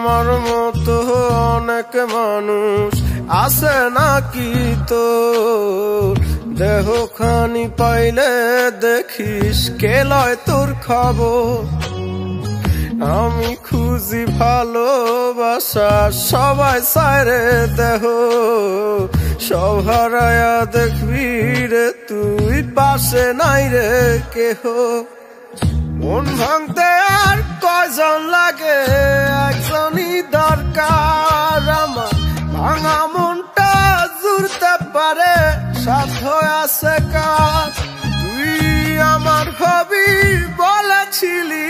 আমার মতো অনেক মানুষ আছে নাকি তো দেহ খানি পাইলে দেখিস কে লয় তোর খবর আমি খুঁজি ভালোবাসা সবাই সাইরে দেহ সব হারায়া দেখবি রে তুই পাশে নাই রে কেহ মন ভাঙতে আর কয়জন লাগে একজনই দরকার আমার ভাঙা মনটা জুড়তে পারে সাধ্য আছে কাজ তুই আমার হবি বলেছিলি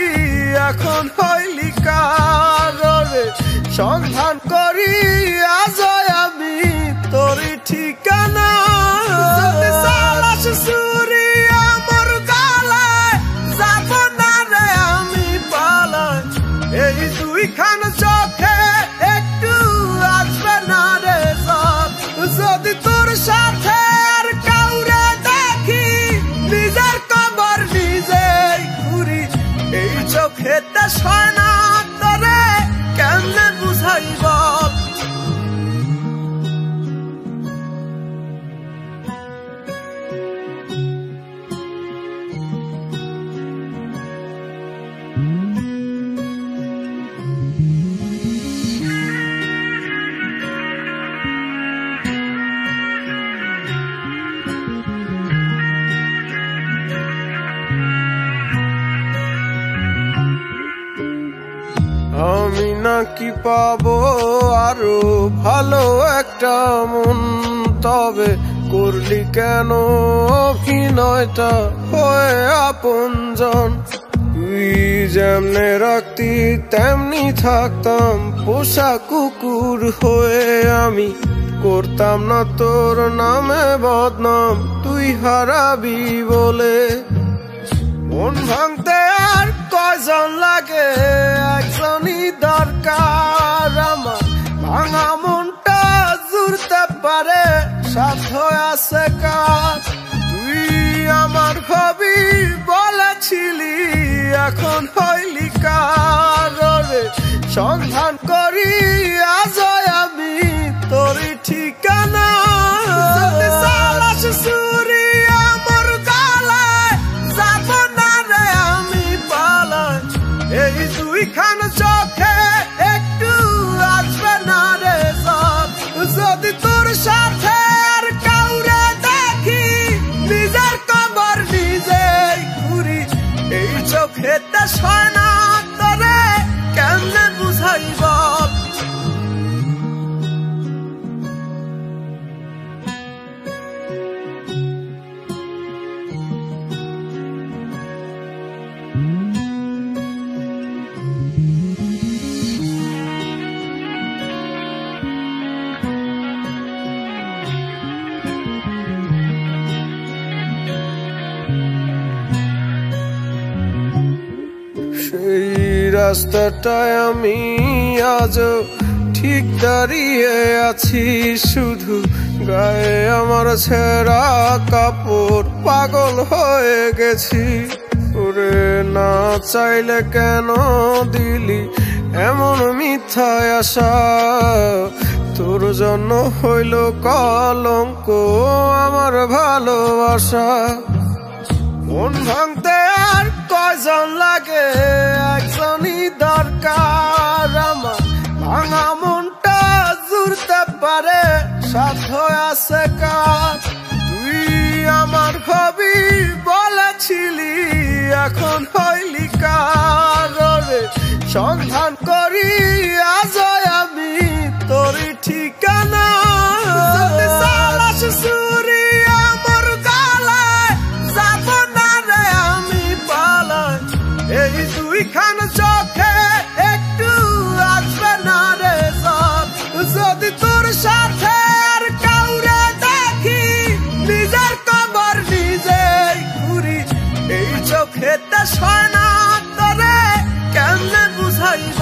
এখন হইলি কার রে সন্ধান করি আজ আমি তোরই ঠিকানা সুরি আমার গালায় যাব না রে আমি পালাই এই দুইখান চোখে একটু আসবে না রে সব যদি তোর সাথে আর কাউরে দেখি নিজের কবর নিজেই ঘুরি এই চোখেতে সয় না তোরে কেমনে বুঝাই বল আমি নাকি পাবো আরো ভালো একটা মন তবে করলি কেন অভিনয়টা হয়ে আপনজন তুই যেমনে রাখতি তেমনি থাকতাম পোষা কুকুর হয়ে আমি করতাম না তোর নামে বদনাম তুই হারাবি বলে মন ভাঙতে আর কয়জন লাগে একজনই দরকার আমার ভাঙা মনটা জুড়তে পারে সাধ্য আছে কাজ তুই আমার হবি বলেছিলি এখন হইলি কার রে সন্ধান করি আজ আমি তোরই ঠিকানা সুরি আমার গালায় যাব না রে আমি পালাই এই দুইখান চোখে একটু আসবে না রে সব যদি তোর সাথে আর কাউরে দেখি নিজের কবর নিজেই ঘুরি এই চোখেতে সয় না তোরে কেমনে বুঝাই বল সেই রাস্তাটায় আমি আজও ঠিক দাঁড়িয়ে আছি শুধু গায়ে আমার ছেঁড়া কাপড় পাগল হয়ে গেছি ওরে না চাইলে কেন দিলি এমন মিথ্যায় আশা তোর জন্য হইল কলঙ্ক আমার ভালোবাসা মন ভাঙতে আর কয়জন লাগে একজনই দরকার আমার ভাঙা মনটা জুড়তে পারে সাধ্য আছে কাজ তুই আমার হবি বলেছিলি এখন হইলি কার রে সন্ধান করি আজ আমি তোরই ঠিকানা সুরি আমার গালায় যাব না রে আমি পালাই এই দুইখান চোখে একটু আসবে না রে সব যদি তোর সাথে আর কাউরে দেখি নিজের কবর নিজেই ঘুরি এই চোখেতে সয় না তোরে কেমনে বুঝাইব